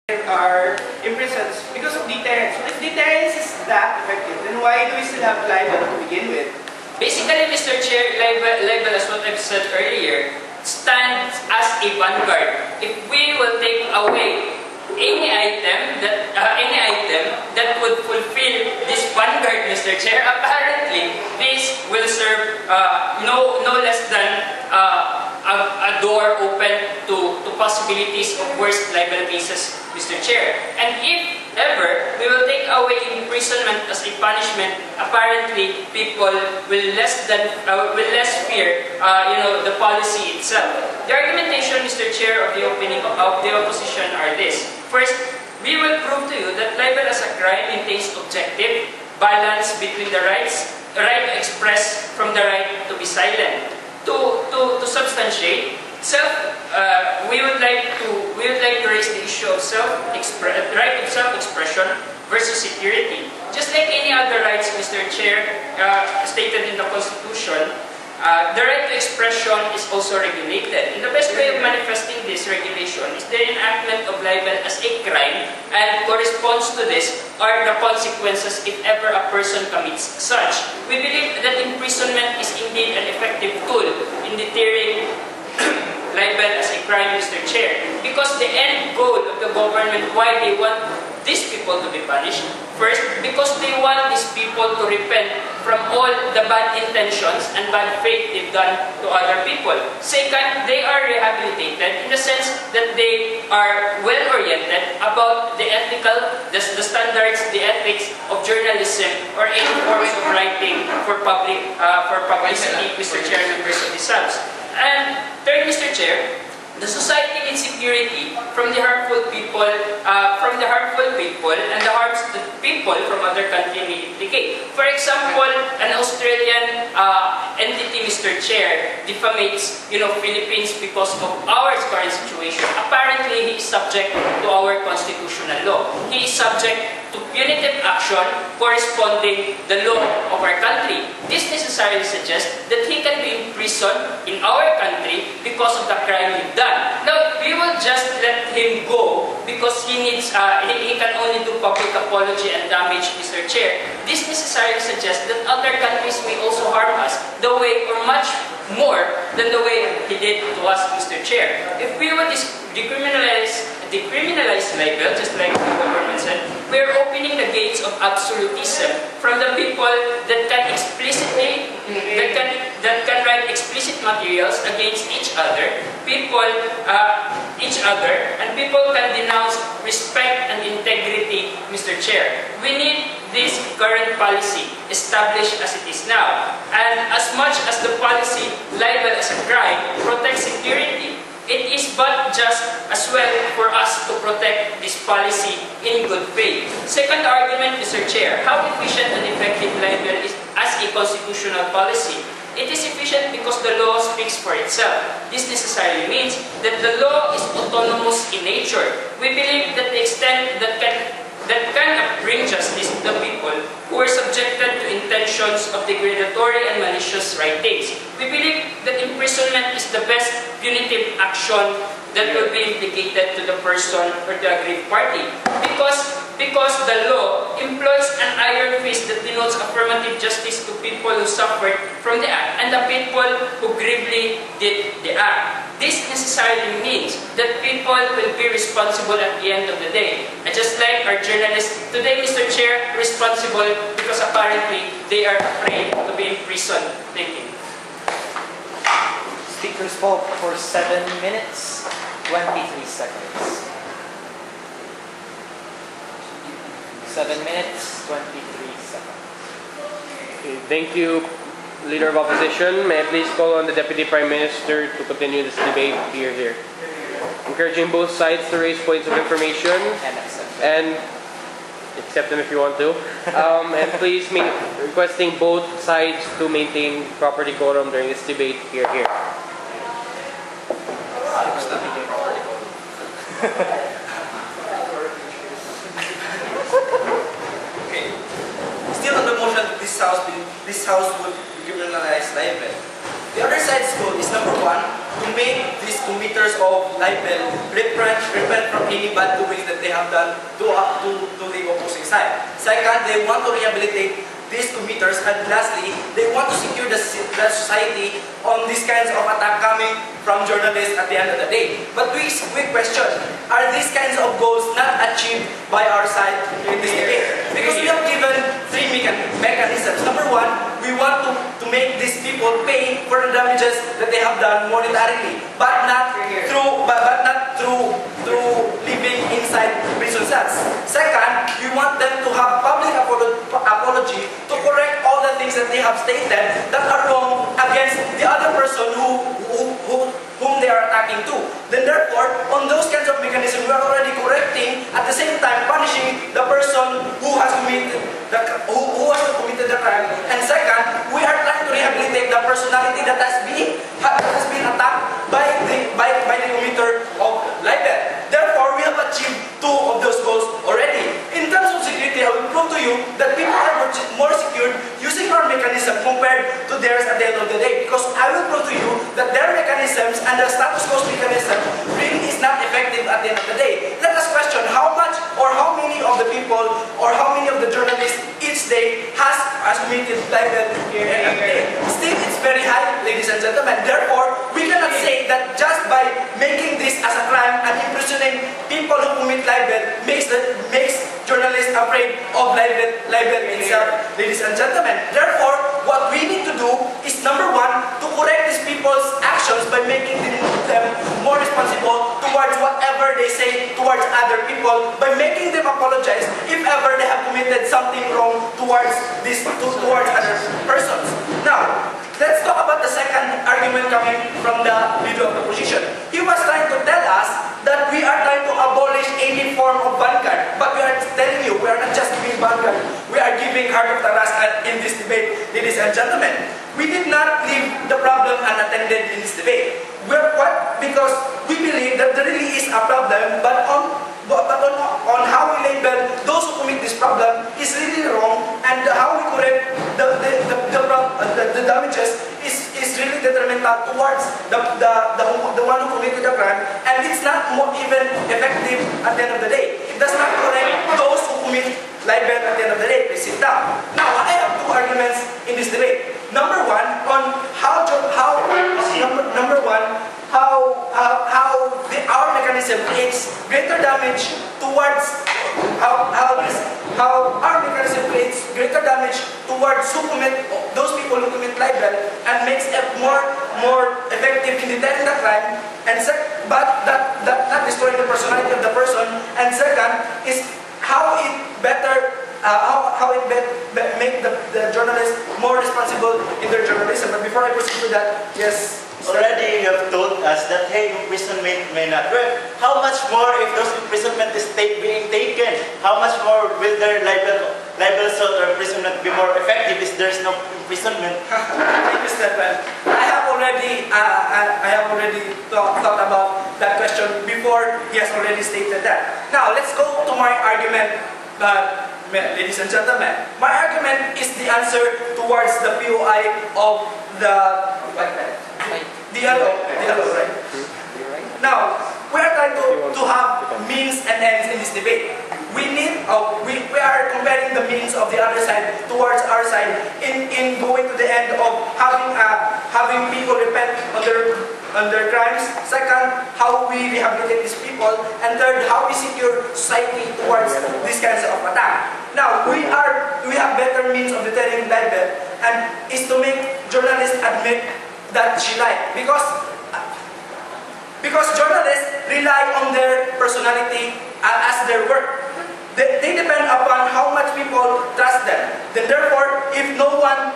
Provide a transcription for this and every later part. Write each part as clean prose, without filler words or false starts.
are imprisoned because of deterrence. So if deterrence is that effective, then why do we still have libel to begin with? Basically, Mr. Chair, libel, as what I've said earlier, stands as a vanguard. If we will take away any item that would fulfill this vanguard, Mr. Chair, apparently this will serve no less than a door open to possibilities of worse libel cases, Mr. Chair. And if ever we will take away imprisonment as a punishment, apparently people will less fear the policy itself. The argumentation, Mr. Chair, of the opposition are this. First, we will prove to you that libel as a crime maintains objective balance between the right to express from the right to be silent. To substantiate we would like to raise the issue of right of self-expression versus security. Just like any other rights, Mr. Chair, stated in the Constitution, the right to expression is also regulated. And the best way of manifesting this regulation is the enactment of libel as a crime, and corresponds to this are the consequences if ever a person commits such. We believe that imprisonment is indeed an effective tool in deterring libel as a crime, Mr. Chair, because the end goal of the government, why they want these people to be punished, first, because they want these people to repent from all the bad intentions and bad faith they've done to other people. Second, they are rehabilitated in the sense that they are well-oriented about the standards, the ethics of journalism or any forms of writing for publicity, Mr. Chair, members of this House. And third, Mr. Chair, the society needs security from the harmful people, and the harms that people from other countries may implicate. For example, an Australian entity, Mr. Chair, defamates, Philippines because of our current situation. Apparently, he is subject to our constitutional law. He is subject to punitive action corresponding the law of our country. This necessarily suggests that he can be imprisoned in our country because of the crime he's done. Now, we will just let him go because he can only do public apology and damage, Mr. Chair. This necessarily suggests that other countries may also harm us the way, or much more than the way he did to us, Mr. Chair. If we would decriminalize libel, just like the government said, we are opening the gates of absolutism from the people that can write explicit materials against each other, and people can denounce respect and integrity, Mr. Chair. We need this current policy established as it is now. And as much as the policy, libel as a crime, protects security, it is but just as well for us to protect this policy in good faith. Second argument, Mr. Chair, how efficient and effective libel is as a constitutional policy. It is efficient because the law speaks for itself. This necessarily means that the law is autonomous in nature. We believe that the extent that can bring justice to the people who are subjected to intentions of degradatory and malicious writings. We believe that imprisonment is the best punitive action that will be implicated to the person or the aggrieved party. Because the law employs an iron fist that denotes affirmative justice to people who suffered from the act and the people who gravely did the act. This necessarily means that people will be responsible at the end of the day. And just like our journalists today, Mr. Chair, responsible because apparently they are afraid to be in prison. Thank you. Speakers spoke for 7 minutes, 23 seconds. 7 minutes, 23 seconds. Okay, thank you, Leader of Opposition. May I please call on the Deputy Prime Minister to continue this debate here. Encouraging both sides to raise points of information and accept them if you want to. And please requesting both sides to maintain proper decorum during this debate here. Okay. Still on the motion that this house would decriminalize libel. The other side's goal is number one, to make these committers of libel repent from any bad doings that they have done to the opposing side. Second, they want to rehabilitate these committers, and lastly, they want to secure the society on these kinds of attack coming from journalists at the end of the day. But we question, are these kinds of goals not achieved by our side in this debate? Because we have given three mechanisms. Number one, we want to make these people pay for the damages that they have done monetarily, but not through living inside prison cells. Second, we want them to have public apology to correct all the things that they have stated that are wrong against the other person whom they are attacking to. Then therefore, on those kinds of mechanisms, we are already correcting, at the same time punishing the person who has committed the crime. And second, we are trying to rehabilitate the personality that has been attacked by the committer of libel. Therefore, we have achieved two of those goals already. In terms of security, I will prove to you that people are more secured using our mechanism compared to theirs at the end of the day. Because I will prove to you that their mechanisms and the status quo mechanism really is not effective at the end of the day. Let us question how much or how many of the people or how many of the journalists each day has committed libel here and there. Still, it's very high, ladies and gentlemen. Therefore, we cannot say that just by making this as a crime and imprisoning people who commit libel makes journalists afraid of libel itself, ladies and gentlemen. Therefore, what we need to do is, number one, to correct these people's actions by making them more responsible towards whatever they say towards other people, by making them apologize if ever they have committed something wrong towards other persons. Now, let's talk about the second argument coming from the leader of the opposition. He was trying to tell us that we are trying to abolish any form of vanguard. But we are telling you, we are not just giving vanguard, we are giving heart of Taras in this debate, ladies and gentlemen. We did not leave the problem unattended in this debate. Because we believe that there really is a problem, but on how we label those who commit this problem is really wrong, and how we correct the damages is really detrimental towards the one who committed the crime, and it's not even effective at the end of the day. It does not correct those who commit libel at the end of the day. Please sit down. Now, I have two arguments in this debate. Number one, on our mechanism creates greater damage towards those people who commit libel, and makes it more effective in deterring the crime, but not destroying the personality of the person. And second is how it make the journalists more responsible in their journalism. But before I proceed to that, yes. Already you have told us that, hey, imprisonment may not work. How much more if those imprisonment is being taken? How much more will their libel suit or imprisonment be more effective if there is no imprisonment? Thank you, Stephen. I have already thought about that question before. He has already stated that. Now, let's go to my argument, ladies and gentlemen. My argument is the answer towards the POI of the yellow, right? Now, we are trying to have means and ends in this debate. We are comparing the means of the other side towards our side in going to the end of having people repent on their crimes. Second, how we rehabilitate these people, and third, how we secure society towards these kinds of attack. Now, we have better means of deterring libel, and is to make journalists admit that she lied, because journalists rely on their personality as their work. They depend upon how much people trust them. Then therefore, if no one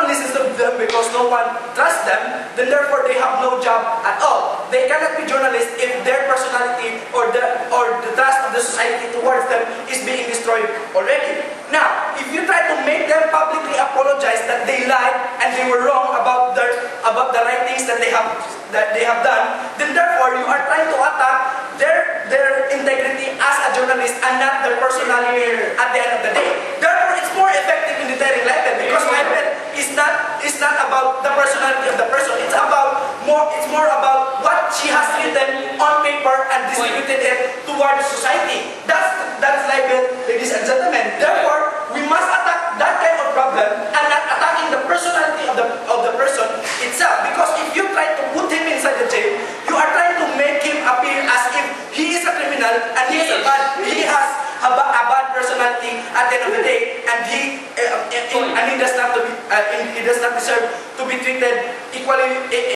listens to them because no one trusts them, then therefore they have no job at all. They cannot be journalists if their personality or the trust of the society towards them is being destroyed already. Now, if you try to make them publicly apologize that they lied and they were wrong about the right things that they have done, then therefore you are trying to attack their integrity as a journalist and not their personality at the end of the day. Therefore, it's more effective in deterring libel, because libel is not about the personality of the person. It's more distributed it towards society. That's libel, ladies and gentlemen. Therefore, we must attack that kind of problem and not attacking the personality of the person itself. Because if you try to put him inside the jail, you are trying to make him appear as if he is a criminal and he has a bad personality at the end of the day, and he does not deserve to be treated equally